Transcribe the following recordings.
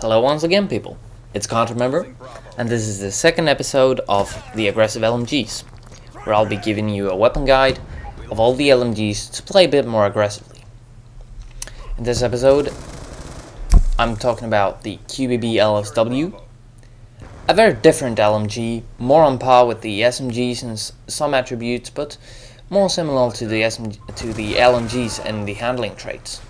Hello once again, people. It's Countermember, and this is the second episode of the aggressive LMGs, where I'll be giving you a weapon guide of all the LMGs to play a bit more aggressively. In this episode, I'm talking about the QBB LSW, a very different LMG, more on par with the SMGs in some attributes, but more similar to the LMGs in the handling traits.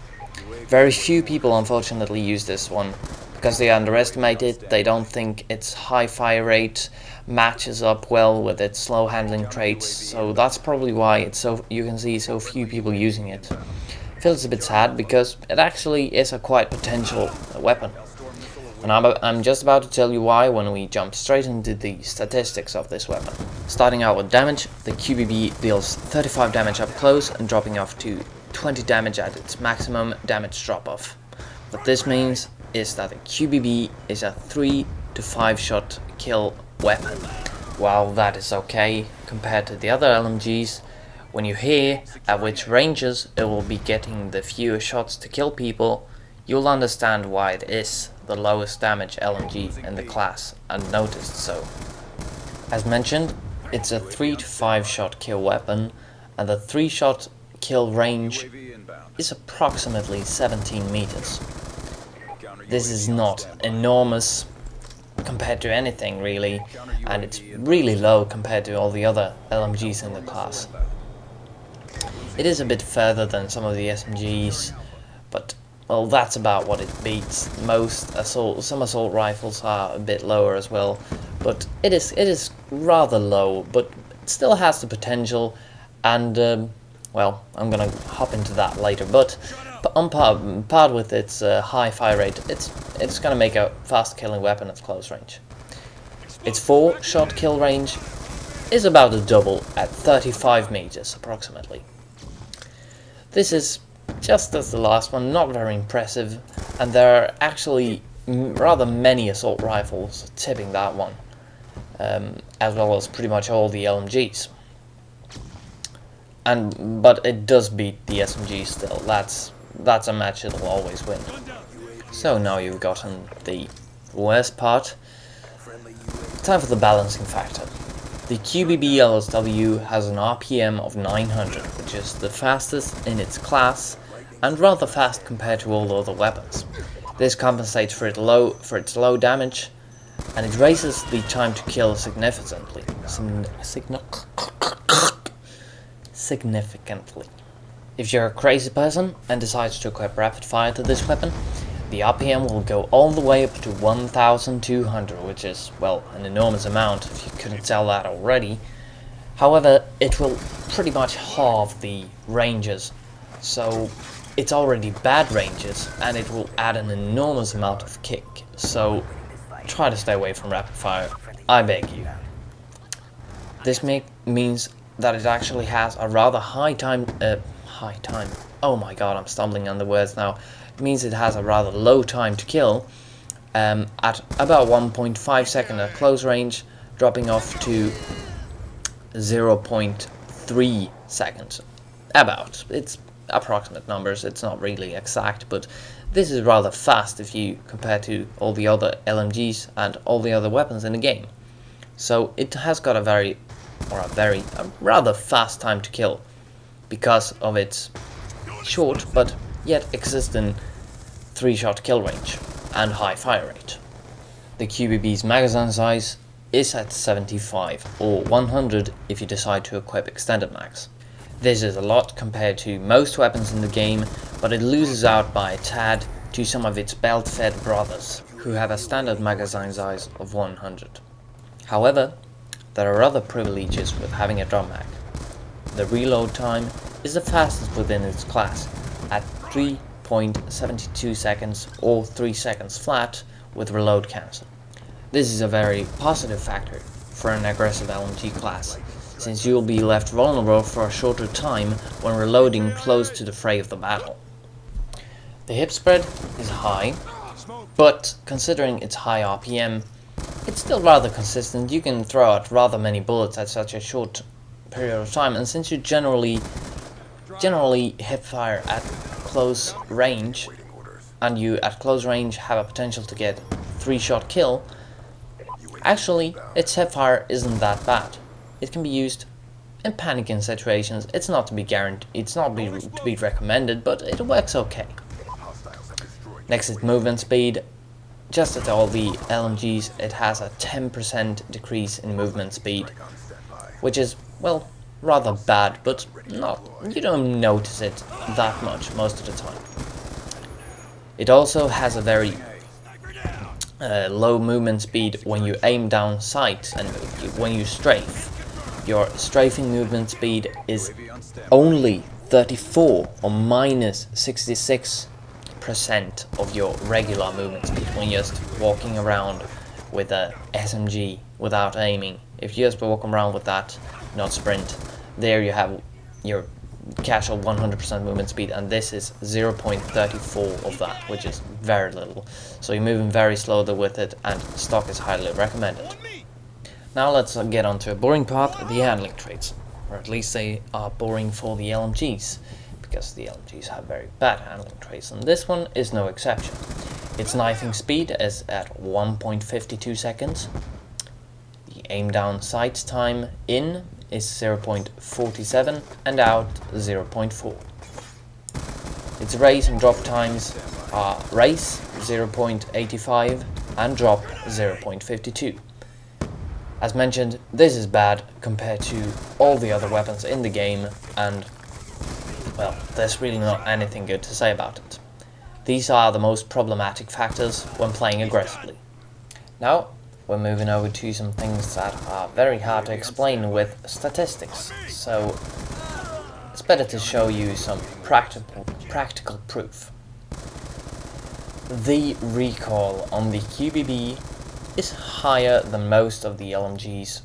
Very few people unfortunately use this one because they underestimate it. They don't think its high fire rate matches up well with its slow handling traits, so that's probably why you can see so few people using it. Feels a bit sad because it actually is a quite potential weapon. And I'm just about to tell you why when we jump straight into the statistics of this weapon. Starting out with damage, the QBB deals 35 damage up close and dropping off to 20 damage at its maximum damage drop-off. What this means is that the QBB is a 3 to 5 shot kill weapon. While that is okay compared to the other LMGs, when you hear at which ranges it will be getting the fewer shots to kill people, you'll understand why it is the lowest damage LMG in the class, and noticed so. As mentioned, it's a 3 to 5 shot kill weapon, and the 3 shot kill range is approximately 17 meters. This is not enormous compared to anything really, and it's really low compared to all the other LMGs in the class. It is a bit further than some of the SMGs, but well, that's about what it beats. Some assault rifles are a bit lower as well, but it is rather low, but it still has the potential, and well, I'm gonna hop into that later. But on par with its high fire rate, it's gonna make a fast killing weapon at close range. Its 4 shot kill range is about a double at 35 meters approximately. This is just as the last one, not very impressive, and there are actually rather many assault rifles tipping that one, as well as pretty much all the LMGs. But it does beat the SMG still. That's a match it'll always win. So now you've gotten the worst part. Time for the balancing factor. The QBB LSW has an RPM of 900, which is the fastest in its class, and rather fast compared to all the other weapons. This compensates for its low damage, and it raises the time to kill significantly. If you're a crazy person and decides to equip rapid fire to this weapon, the RPM will go all the way up to 1200, which is, well, an enormous amount if you couldn't tell that already. However, it will pretty much halve the ranges, so it's already bad ranges, and it will add an enormous amount of kick, so try to stay away from rapid fire, I beg you. This means that it actually has a rather oh my god, I'm stumbling on the words now. It means it has a rather low time to kill, at about 1.5 seconds at close range, dropping off to 0.3 seconds. About. It's approximate numbers, it's not really exact, but this is rather fast if you compare to all the other LMGs and all the other weapons in the game. So it has got a rather fast time to kill because of its short but yet existent 3-shot kill range and high fire rate. The QBB's magazine size is at 75 or 100 if you decide to equip extended mags. This is a lot compared to most weapons in the game, but it loses out by a tad to some of its belt-fed brothers, who have a standard magazine size of 100. However, there are other privileges with having a drum mag. The reload time is the fastest within its class, at 3.72 seconds or 3 seconds flat with reload cancel. This is a very positive factor for an aggressive LMG class, since you will be left vulnerable for a shorter time when reloading close to the fray of the battle. The hip spread is high, but considering its high RPM, it's still rather consistent. You can throw out rather many bullets at such a short period of time, and since you generally hip fire at close range, and you at close range have a potential to get 3-shot kill, actually its hipfire isn't that bad. It can be used in panicking situations. It's not to be guaranteed, it's not to be recommended, but it works okay. Next is movement speed. Just as all the LMGs, it has a 10% decrease in movement speed, which is, well, rather bad, but you don't notice it that much most of the time. It also has a very low movement speed when you aim down sight and when you strafe. Your strafing movement speed is only 34 or minus 66% of your regular movement speed when you're just walking around with a SMG without aiming. If you just walk around with that, not sprint, there you have your casual 100% movement speed, and this is 0.34 of that, which is very little. So you're moving very slowly with it, and stock is highly recommended. Now let's get on to a boring part, the handling traits. Or at least they are boring for the LMGs, because the LMGs have very bad handling traits, and this one is no exception. Its knifing speed is at 1.52 seconds. The aim down sight time in is 0.47 and out 0.4. Its raise and drop times are raise 0.85 and drop 0.52. As mentioned, this is bad compared to all the other weapons in the game, and well, there's really not anything good to say about it. These are the most problematic factors when playing aggressively. Now, we're moving over to some things that are very hard to explain with statistics, so it's better to show you some practical proof. The recoil on the QBB is higher than most of the LMGs,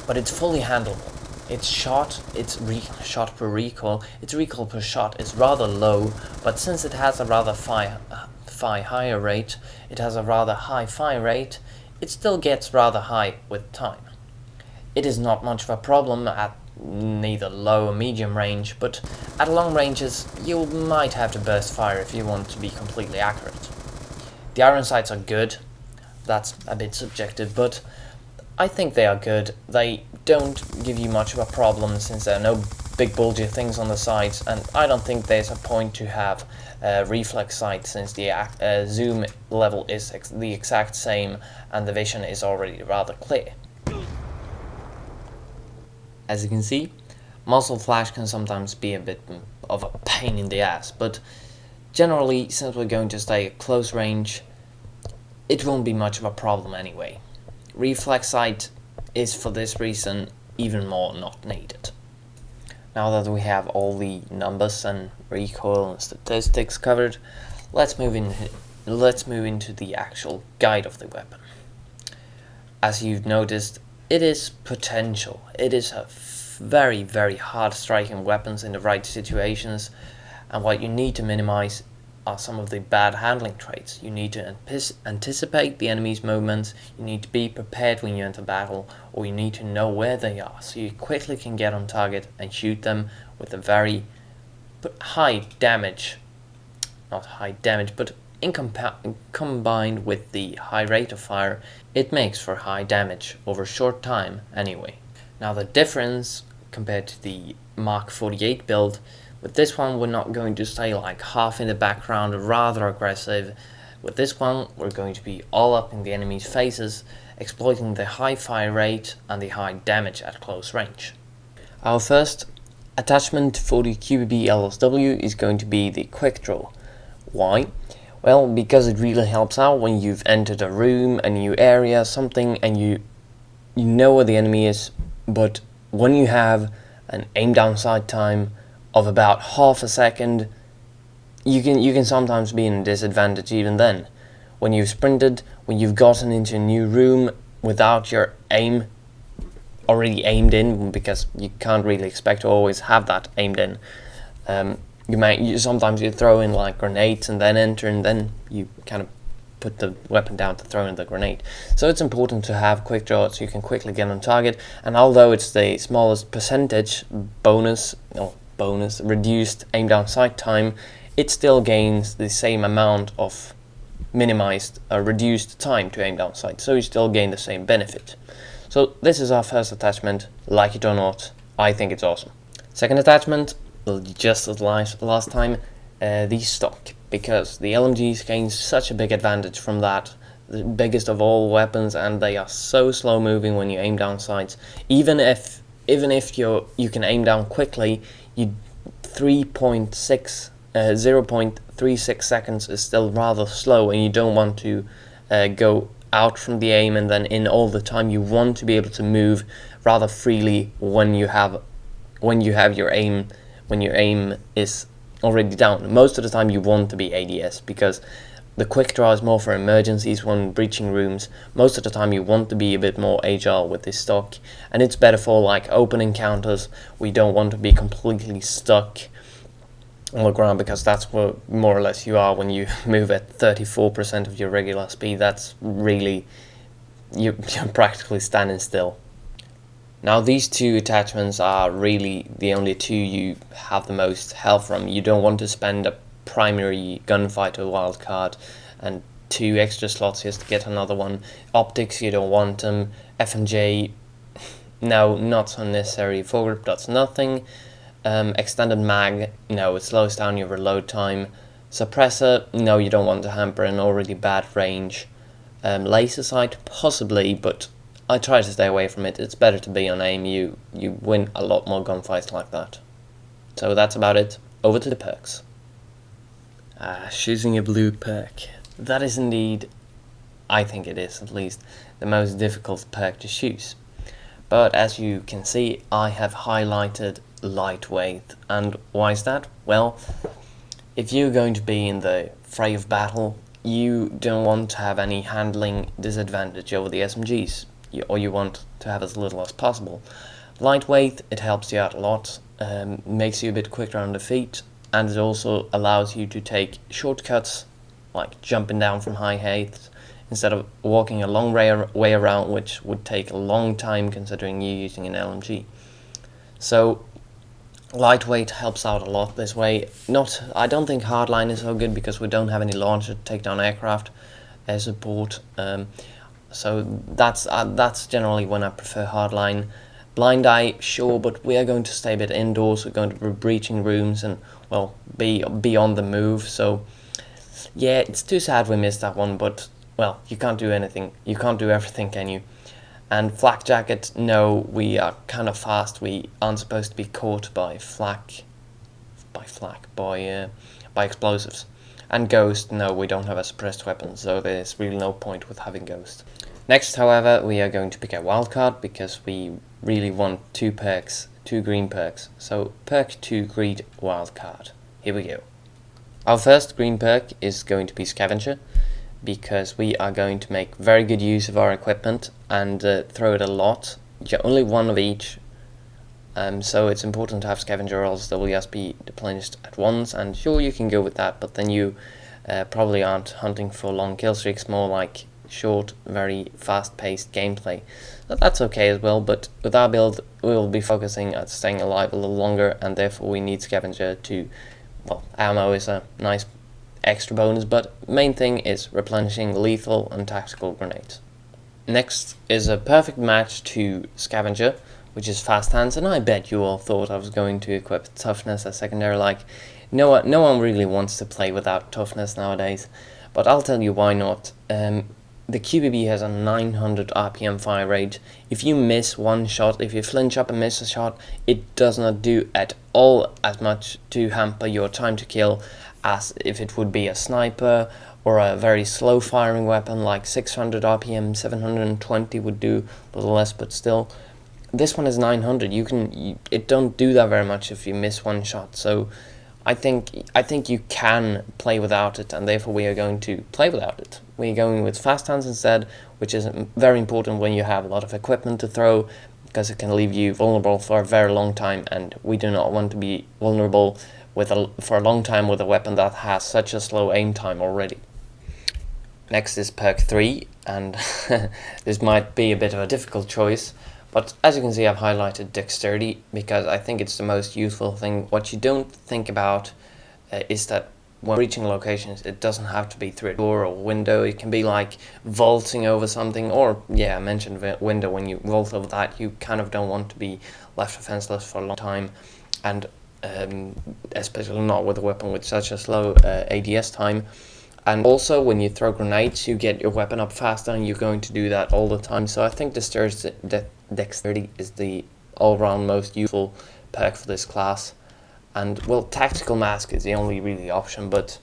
but it's fully handleable. Its shot per recoil, its recoil per shot is rather low, but since it has a rather higher rate, it has a rather high fire rate, it still gets rather high with time. It is not much of a problem at neither low or medium range, but at long ranges you might have to burst fire if you want to be completely accurate. The iron sights are good. That's a bit subjective, but I think they are good. They don't give you much of a problem since there are no big bulgy things on the sides, and I don't think there's a point to have reflex sight since the zoom level is the exact same and the vision is already rather clear. As you can see, muzzle flash can sometimes be a bit of a pain in the ass, but generally, since we're going to stay at close range, it won't be much of a problem anyway. Reflex sight is for this reason even more not needed. Now that we have all the numbers and recoil and statistics covered, let's move into the actual guide of the weapon. As you've noticed, it is potential. It is a very, very hard striking weapons in the right situations, and what you need to minimize are some of the bad handling traits. You need to anticipate the enemy's movements, you need to be prepared when you enter battle, or you need to know where they are so you quickly can get on target and shoot them with a very high damage, not high damage, but combined with the high rate of fire, it makes for high damage over a short time anyway. Now the difference compared to the Mark 48 build, with this one we're not going to stay like half in the background, rather aggressive. With this one we're going to be all up in the enemy's faces, exploiting the high fire rate and the high damage at close range. Our first attachment for the QBB LSW is going to be the quick draw. Why? Well, because it really helps out when you've entered a room, a new area, something, and you know where the enemy is, but when you have an aim down sight time of about half a second, you can sometimes be in a disadvantage even then. When you've sprinted, when you've gotten into a new room without your aim already aimed in, because you can't really expect to always have that aimed in. Sometimes you throw in like grenades and then enter, and then you kind of put the weapon down to throw in the grenade. So it's important to have quick draw so you can quickly get on target, and although it's the smallest percentage bonus reduced aim down sight time, it still gains the same amount of minimized or reduced time to aim down sight, so you still gain the same benefit. So this is our first attachment. Like it or not, I think it's awesome. Second attachment, just as last time, the stock, because the LMGs gain such a big advantage from that, the biggest of all weapons, and they are so slow moving when you aim down sights. Even if you can aim down quickly, 0.36 seconds is still rather slow, and you don't want to go out from the aim and then in all the time. You want to be able to move rather freely when you have your aim, when your aim is already down. Most of the time you want to be ADS, because the quick draw is more for emergencies when breaching rooms. Most of the time you want to be a bit more agile with this stock, and it's better for like open encounters. We don't want to be completely stuck on the ground, because that's where more or less you are when you move at 34% of your regular speed. That's really, you're practically standing still. Now these two attachments are really the only two you have the most health from. You don't want to spend a primary gunfighter wildcard and 2 extra slots just to get another one. Optics, you don't want them. FMJ, no, not so necessary. Foregrip does nothing. Extended mag, no, it slows down your reload time. Suppressor, no, you don't want to hamper an already bad range. Laser sight, possibly, but I try to stay away from it. It's better to be on aim. You win a lot more gunfights like that. So that's about it. Over to the perks. Choosing a blue perk. That is indeed, I think it is at least, the most difficult perk to choose. But as you can see, I have highlighted lightweight. And why is that? Well, if you're going to be in the fray of battle, you don't want to have any handling disadvantage over the SMGs, or you want to have as little as possible. Lightweight, it helps you out a lot, makes you a bit quicker on the feet, and it also allows you to take shortcuts, like jumping down from high heights, instead of walking a long way around, which would take a long time considering you using an LMG. So lightweight helps out a lot this way. I don't think hardline is so good, because we don't have any launcher to take down aircraft as support. So that's generally when I prefer hardline. Blind eye, sure, but we are going to stay a bit indoors. We're going to be breaching rooms and, well, be on the move. So yeah, it's too sad we missed that one, but well, you can't do anything. You can't do everything, can you? And flak jacket, no, we are kind of fast. We aren't supposed to be caught by explosives. And ghost, no, we don't have a suppressed weapon, so there's really no point with having ghost. Next, however, we are going to pick a wildcard, because we really want 2 perks, 2 green perks. So perk 2 green wildcard. Here we go. Our first green perk is going to be Scavenger, because we are going to make very good use of our equipment and throw it a lot. Only one of each, so it's important to have Scavenger, or else they will just be replenished at once. And sure, you can go with that, but then you probably aren't hunting for long kill streaks, more like short, very fast-paced gameplay. So that's okay as well, but with our build, we will be focusing at staying alive a little longer, and therefore we need Scavenger to, well, ammo is a nice extra bonus, but main thing is replenishing lethal and tactical grenades. Next is a perfect match to Scavenger, which is fast hands, and I bet you all thought I was going to equip toughness as secondary. Like, no one really wants to play without toughness nowadays, but I'll tell you why not. The QBB has a 900 RPM fire rate. If you miss one shot, if you flinch up and miss a shot, it does not do at all as much to hamper your time to kill as if it would be a sniper or a very slow firing weapon like 600 RPM, 720 would do a little less, but still. This one is 900. It don't do that very much if you miss one shot. So I think you can play without it, and therefore we are going to play without it. We're going with fast hands instead, which is very important when you have a lot of equipment to throw, because it can leave you vulnerable for a very long time, and we do not want to be vulnerable for a long time with a weapon that has such a slow aim time already. Next is perk 3, and this might be a bit of a difficult choice, but as you can see, I've highlighted Dexterity because I think it's the most useful thing. What you don't think about is that when reaching locations, it doesn't have to be through a door or window. It can be like vaulting over something, or yeah, I mentioned window. When you vault over that, you kind of don't want to be left defenseless for a long time, and especially not with a weapon with such a slow ADS time. And also, when you throw grenades, you get your weapon up faster, and you're going to do that all the time. So I think Dexterity is the all-round most useful perk for this class. And well, Tactical Mask is the only really option, but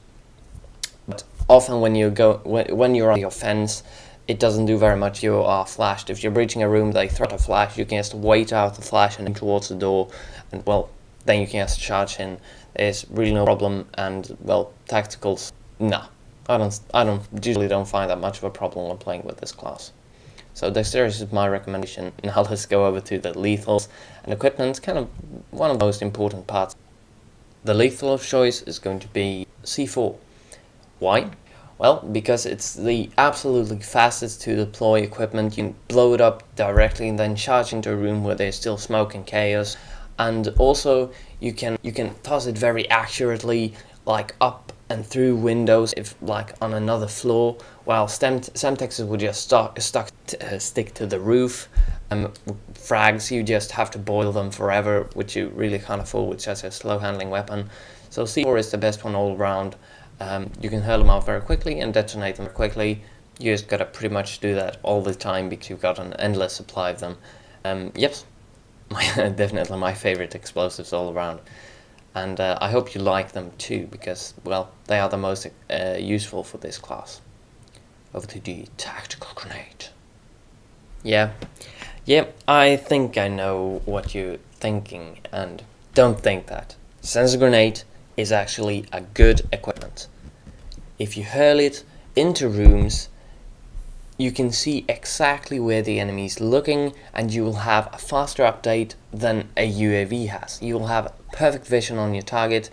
often when you're on your fence, it doesn't do very much. You are flashed. If you're breaching a room, they throw out a flash. You can just wait out the flash and aim towards the door, and well, then you can just charge in. There's really no problem. And well, tacticals, nah. I usually don't find that much of a problem when playing with this class. So Dexterity is my recommendation. Now let's go over to the lethals and equipment, kind of one of the most important parts. The lethal of choice is going to be C4. Why? Well, because it's the absolutely fastest to deploy equipment. You can blow it up directly and then charge into a room where there's still smoke and chaos. And also you can toss it very accurately, like up and through windows, if like on another floor, while Semtexes would just stick to the roof. Frags, you just have to boil them forever, which you really can't afford with such a slow handling weapon. So C4 is the best one all around. You can hurl them out very quickly and detonate them quickly. You just gotta pretty much do that all the time because you've got an endless supply of them. Yep, definitely my favorite explosives all around. And I hope you like them too, because, well, they are the most useful for this class. Over to the Tactical Grenade. Yeah, I think I know what you're thinking, and don't think that. Sensor Grenade is actually a good equipment. If you hurl it into rooms, you can see exactly where the enemy is looking, and you will have a faster update than a UAV has. You will have perfect vision on your target,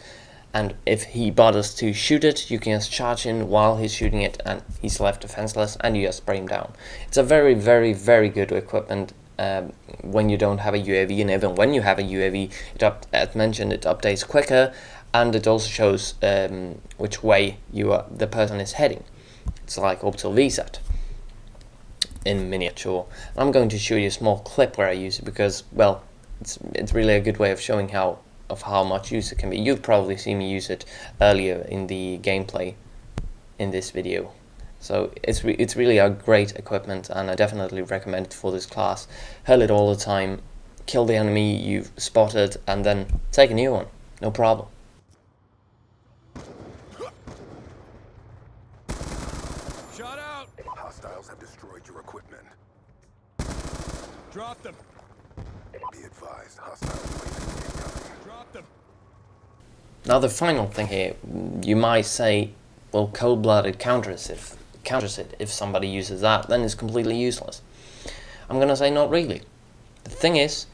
and if he bothers to shoot it, you can just charge in while he's shooting it, and he's left defenseless, and you just spray him down. It's a very, very, very good equipment when you don't have a UAV, and even when you have a UAV, as mentioned, it updates quicker, and it also shows which way the person is heading. It's like Orbital VSAT in miniature. I'm going to show you a small clip where I use it because, well, it's really a good way of showing how much use it can be. You've probably seen me use it earlier in the gameplay in this video. So it's really a great equipment, and I definitely recommend it for this class. Hurl it all the time, kill the enemy you've spotted, and then take a new one. No problem. Shot out! Hostiles have destroyed your equipment. Drop them! Be advised, hostiles incoming. Drop them! Now the final thing here, you might say, well, cold-blooded counters it. If somebody uses that, then it's completely useless. I'm gonna say not really. The thing is,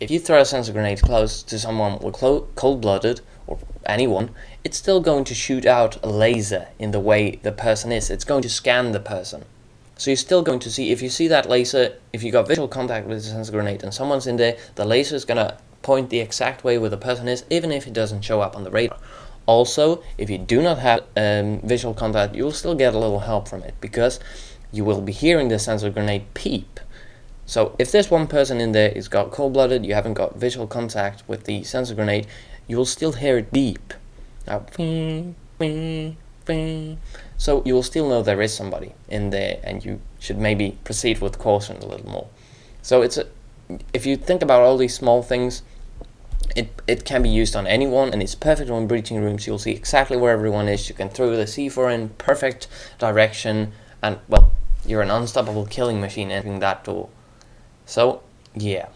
if you throw a sensor grenade close to someone with cold-blooded, or anyone, it's still going to shoot out a laser in the way the person is. It's going to scan the person. So you're still going to see, if you see that laser, if you got visual contact with the sensor grenade and someone's in there, the laser is gonna point the exact way where the person is, even if it doesn't show up on the radar. Also, if you do not have visual contact, you will still get a little help from it, because you will be hearing the sensor grenade peep. So if there's one person in there who's got cold-blooded, you haven't got visual contact with the sensor grenade, you will still hear it beep. Now, bing, bing, bing. So you will still know there is somebody in there, and you should maybe proceed with caution a little more. So if you think about all these small things, it can be used on anyone, and it's perfect when breaching rooms. You'll see exactly where everyone is. You can throw the C4 in perfect direction, and well, you're an unstoppable killing machine entering that door. So yeah,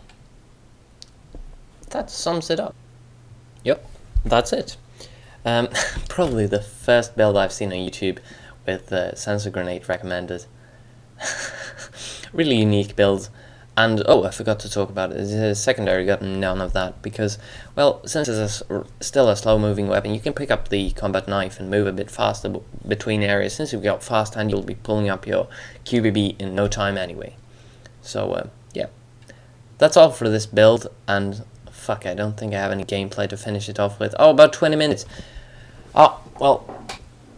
that sums it up. Yep, that's it. Probably the first build I've seen on YouTube with sensor grenade recommended. Really unique build. And oh, I forgot to talk about it. The secondary got none of that because, well, since it's still a slow-moving weapon, you can pick up the combat knife and move a bit faster between areas. Since you've got fast hand, you'll be pulling up your QBB in no time anyway. So yeah, that's all for this build. And fuck, I don't think I have any gameplay to finish it off with. Oh, about 20 minutes. Oh, well,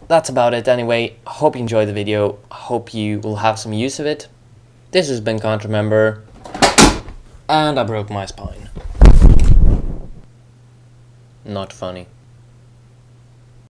that's about it anyway. I hope you enjoyed the video. I hope you will have some use of it. This has been Contramember, and I broke my spine. Not funny.